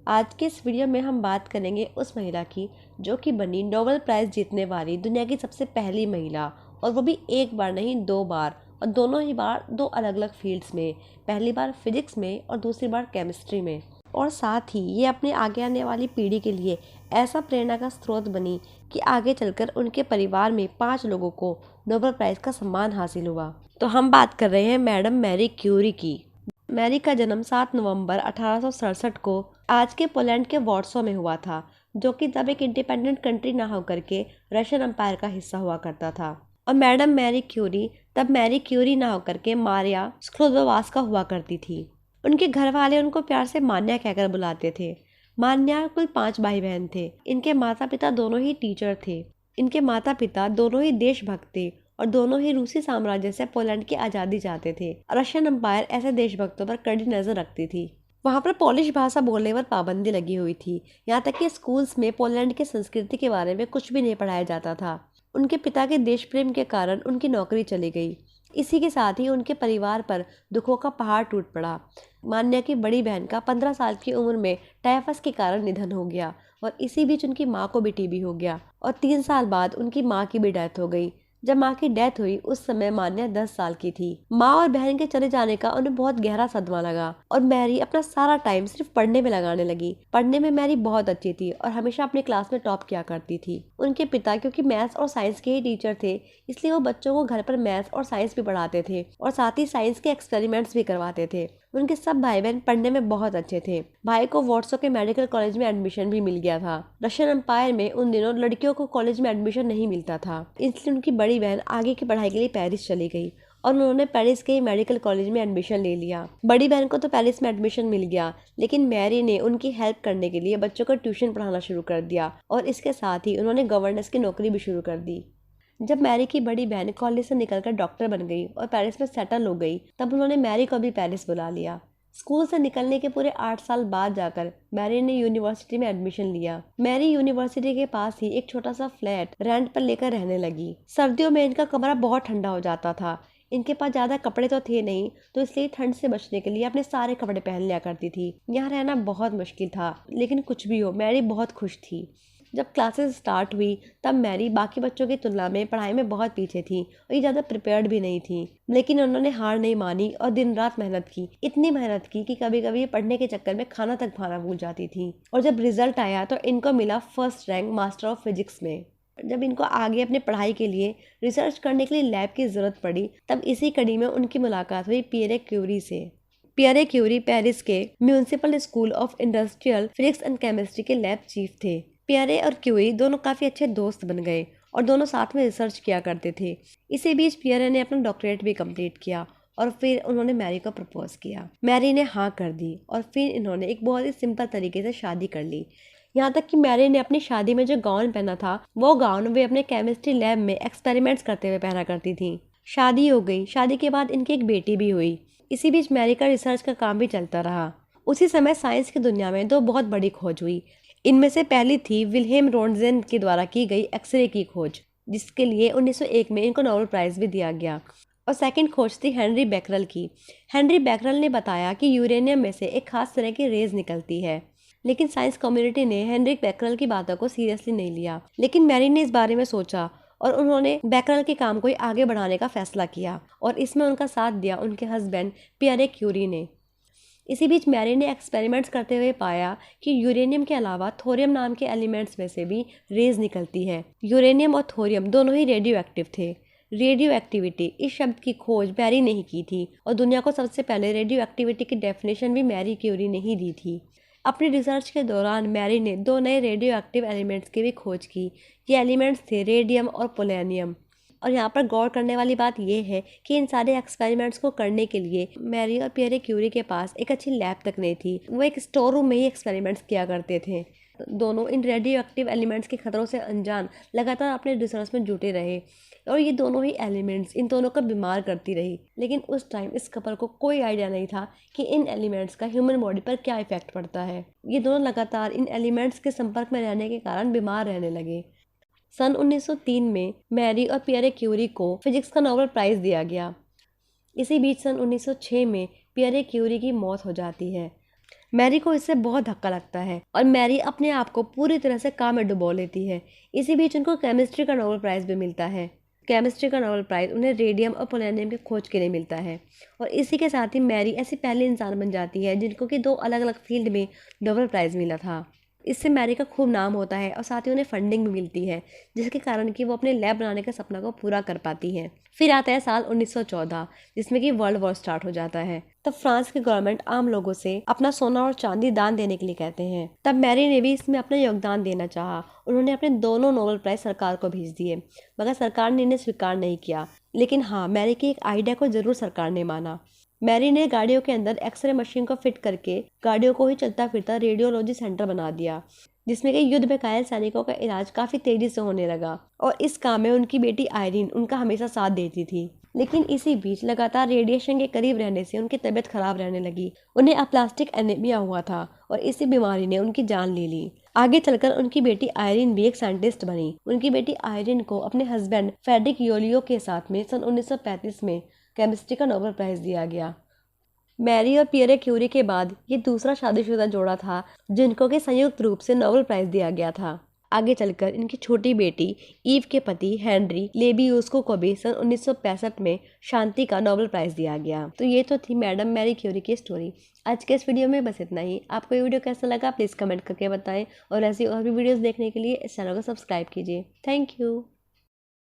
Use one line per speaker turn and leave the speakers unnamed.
आज के इस वीडियो में हम बात करेंगे उस महिला की जो कि बनी नोबेल प्राइज़ जीतने वाली दुनिया की सबसे पहली महिला, और वो भी एक बार नहीं 2 बार, और दोनों ही बार 2 अलग-अलग फील्ड्स में। पहली बार फिजिक्स में और दूसरी बार केमिस्ट्री में। और साथ ही ये अपने आगे आने वाली पीढ़ी के लिए ऐसा प्रेरणा का स्रोत बनी कि आगे चलकर उनके परिवार में 5 लोगों को नोबेल प्राइज़ का सम्मान हासिल हुआ। तो हम बात कर रहे हैं मैडम मैरी क्यूरी की। मैरी का जन्म 7 नवंबर 1867 को आज के पोलैंड के वॉर्सो में हुआ था, जो कि तब एक इंडिपेंडेंट कंट्री ना होकर के रशियन एम्पायर का हिस्सा हुआ करता था। और मैडम मैरी क्यूरी तब मैरी क्यूरी ना होकर के मारिया स्क्लोदोवास्का हुआ करती थी। उनके घर वाले उनको प्यार से मान्या कहकर बुलाते थे। मान्या कुल 5 भाई बहन थे। इनके माता पिता दोनों ही टीचर थे। इनके माता पिता दोनों ही देशभक्त थे और दोनों ही रूसी साम्राज्य से पोलैंड की आज़ादी चाहते थे। रशियन एम्पायर ऐसे देशभक्तों पर कड़ी नजर रखती थी। वहाँ पर पोलिश भाषा बोलने पर पाबंदी लगी हुई थी। यहाँ तक कि स्कूल्स में पोलैंड की संस्कृति के बारे में कुछ भी नहीं पढ़ाया जाता था। उनके पिता के देश प्रेम के कारण उनकी नौकरी चली गई। इसी के साथ ही उनके परिवार पर दुखों का पहाड़ टूट पड़ा। मान्या की बड़ी बहन का 15 साल की उम्र में टाइफस के कारण निधन हो गया, और इसी बीच उनकी माँ को भी टीबी हो गया, और 3 साल बाद उनकी माँ की भी डेथ हो गई। जब माँ की डेथ हुई उस समय मान्या 10 साल की थी। माँ और बहन के चले जाने का उन्हें बहुत गहरा सदमा लगा, और मैरी अपना सारा टाइम सिर्फ पढ़ने में लगाने लगी। पढ़ने में मैरी बहुत अच्छी थी और हमेशा अपनी क्लास में टॉप किया करती थी। उनके पिता क्योंकि मैथ्स और साइंस के ही टीचर थे, इसलिए वो बच्चों को घर पर मैथ्स और साइंस भी पढ़ाते थे और साथ ही साइंस के एक्सपेरिमेंट्स भी करवाते थे। उनके सब भाई बहन पढ़ने में बहुत अच्छे थे। भाई को वॉर्सो के मेडिकल कॉलेज में एडमिशन भी मिल गया था। रशियन एम्पायर में उन दिनों लड़कियों को कॉलेज में एडमिशन नहीं मिलता था, इसलिए उनकी बड़ी बहन आगे की पढ़ाई के लिए पेरिस चली गई और उन्होंने पेरिस के मेडिकल कॉलेज में एडमिशन ले लिया। बड़ी बहन को तो पेरिस में एडमिशन मिल गया, लेकिन मैरी ने उनकी हेल्प करने के लिए बच्चों को ट्यूशन पढ़ाना शुरू कर दिया, और इसके साथ ही उन्होंने गवर्नेंस की नौकरी भी शुरू कर दी। जब मैरी की बड़ी बहन कॉलेज से निकलकर डॉक्टर बन गई और पेरिस में सेटल हो गई, तब उन्होंने मैरी को भी पेरिस बुला लिया। स्कूल से निकलने के पूरे 8 साल बाद जाकर मैरी ने यूनिवर्सिटी में एडमिशन लिया। मैरी यूनिवर्सिटी के पास ही एक छोटा सा फ्लैट रेंट पर लेकर रहने लगी। सर्दियों में इनका कमरा बहुत ठंडा हो जाता था। इनके पास ज़्यादा कपड़े तो थे नहीं, तो इसलिए ठंड से बचने के लिए अपने सारे कपड़े पहन लिया करती थी। यहाँ रहना बहुत मुश्किल था, लेकिन कुछ भी हो मैरी बहुत खुश थी। जब क्लासेस स्टार्ट हुई तब मैरी बाकी बच्चों की तुलना में पढ़ाई में बहुत पीछे थी और ये ज़्यादा प्रिपेयर्ड भी नहीं थी, लेकिन उन्होंने हार नहीं मानी और दिन रात मेहनत की। इतनी मेहनत की कि कभी कभी ये पढ़ने के चक्कर में खाना तक खाना भूल जाती थी। और जब रिजल्ट आया तो इनको मिला first rank master of physics में। जब इनको आगे अपनी पढ़ाई के लिए रिसर्च करने के लिए लैब की ज़रूरत पड़ी, तब इसी कड़ी में उनकी मुलाकात हुई पियरे क्यूरी से। पियरे क्यूरी पेरिस के municipal school of industrial physics and chemistry के लैब चीफ थे। पियरे और क्यूरी दोनों काफ़ी अच्छे दोस्त बन गए और दोनों साथ में रिसर्च किया करते थे। इसी बीच पियरे ने अपना डॉक्टरेट भी कंप्लीट किया और फिर उन्होंने मैरी को प्रपोज किया। मैरी ने हाँ कर दी और फिर इन्होंने एक बहुत ही सिंपल तरीके से शादी कर ली। यहाँ तक कि मैरी ने अपनी शादी में जो गाउन पहना था, वो गाउन वे अपने केमिस्ट्री लैब में एक्सपेरिमेंट्स करते हुए पहना करती थी। शादी हो गई। शादी के बाद इनकी एक बेटी भी हुई। इसी बीच मैरी का रिसर्च का काम भी चलता रहा। उसी समय साइंस की दुनिया में 2 बहुत बड़ी खोज हुई। इनमें से पहली थी विल्हेम रोन्टजेन के द्वारा की गई एक्सरे की खोज, जिसके लिए 1901 में इनको नोबेल प्राइज़ भी दिया गया। और सेकंड खोज थी हेनरी बैकरल की। हेनरी बैकरल ने बताया कि यूरेनियम में से एक खास तरह की रेज निकलती है, लेकिन साइंस कम्युनिटी ने हेनरी बैकरल की बातों को सीरियसली नहीं लिया। लेकिन मैरी ने इस बारे में सोचा और उन्होंने बैकरल के काम को आगे बढ़ाने का फैसला किया, और इसमें उनका साथ दिया उनके हस्बैंड पियरे क्यूरी ने। इसी बीच मैरी ने एक्सपेरिमेंट्स करते हुए पाया कि यूरेनियम के अलावा थोरियम नाम के एलिमेंट्स में से भी रेज निकलती है। यूरेनियम और थोरियम दोनों ही रेडियो एक्टिव थे। रेडियो एक्टिविटी इस शब्द की खोज मैरी ने ही की थी, और दुनिया को सबसे पहले रेडियो एक्टिविटी की डेफिनेशन भी मैरी क्यूरी ने ही दी थी। अपनी रिसर्च के दौरान मैरी ने 2 नए रेडियो एक्टिव एलिमेंट्स की भी खोज की। ये एलिमेंट्स थे रेडियम और पोलेनियम। और यहाँ पर गौर करने वाली बात यह है कि इन सारे एक्सपेरिमेंट्स को करने के लिए मैरी और पियरे क्यूरी के पास एक अच्छी लैब तक नहीं थी। वो एक स्टोर रूम में ही एक्सपेरिमेंट्स किया करते थे। दोनों इन रेडियो एक्टिव एलिमेंट्स के खतरों से अनजान लगातार अपने रिसर्च में जुटे रहे, और ये दोनों ही एलिमेंट्स इन दोनों को बीमार करती रही। लेकिन उस टाइम इस कपल को कोई आइडिया नहीं था कि इन एलिमेंट्स का ह्यूमन बॉडी पर क्या इफेक्ट पड़ता है। ये दोनों लगातार इन एलिमेंट्स के संपर्क में रहने के कारण बीमार रहने लगे। सन 1903 में मैरी और पियरे क्यूरी को फिजिक्स का नोबेल प्राइज़ दिया गया। इसी बीच सन 1906 में पियरे क्यूरी की मौत हो जाती है। मैरी को इससे बहुत धक्का लगता है और मैरी अपने आप को पूरी तरह से काम में डुबो लेती है। इसी बीच उनको केमिस्ट्री का नोबेल प्राइज़ भी मिलता है। केमिस्ट्री का नोबेल प्राइज़ उन्हें रेडियम और पोलोनियम की खोज के लिए मिलता है और इसी के साथ ही मैरी ऐसी पहली इंसान बन जाती है जिनको कि 2 अलग अलग फील्ड में नोबेल प्राइज़ मिला था। इससे मैरी का खूब नाम होता है और साथ ही उन्हें फंडिंग भी मिलती है, जिसके कारण कि वो अपने लैब बनाने के सपना को पूरा कर पाती है। फिर आता है साल 1914, जिसमें कि वर्ल्ड वॉर स्टार्ट हो जाता है। तब फ्रांस की गवर्नमेंट आम लोगों से अपना सोना और चांदी दान देने के लिए कहते हैं। तब मैरी ने भी इसमें अपना योगदान देना चाहा। उन्होंने अपने दोनों नोबेल प्राइज सरकार को भेज दिए, मगर सरकार ने इन्हें स्वीकार नहीं किया। लेकिन हाँ, मैरी की एक आइडिया को जरूर सरकार ने माना। मैरी ने गाड़ियों के अंदर एक्सरे मशीन को फिट करके गाड़ियों को ही चलता फिरता रेडियोलॉजी सेंटर बना दिया, जिसमें कि युद्ध में घायल सैनिकों का इलाज काफी तेजी से होने लगा। और इस काम में उनकी बेटी आयरीन उनका हमेशा साथ देती थी। लेकिन इसी बीच लगातार रेडिएशन के करीब रहने से उनकी तबीयत खराब रहने लगी। उन्हें अप्लास्टिक एनीमिया हुआ था और इसी बीमारी ने उनकी जान ले ली। आगे चलकर उनकी बेटी आयरीन भी एक साइंटिस्ट बनी। उनकी बेटी आयरीन को अपने हस्बैंड फ्रेडरिक योलियो के साथ में सन 1935 में केमिस्ट्री का नोबेल प्राइज दिया गया। मैरी और पियरे क्यूरी के बाद ये दूसरा शादीशुदा जोड़ा था जिनको कि संयुक्त रूप से नोबेल प्राइज दिया गया था। आगे चलकर इनकी छोटी बेटी ईव के पति हेनरी लेबियोस्को को भी सन 1965 में शांति का नोबेल प्राइज दिया गया। तो ये तो थी मैडम मैरी क्यूरी की स्टोरी। आज के इस वीडियो में बस इतना ही। आपको ये वीडियो कैसा लगा प्लीज़ कमेंट करके बताएं और ऐसी और भी वीडियोस देखने के लिए इस चैनल को सब्सक्राइब कीजिए। Thank you.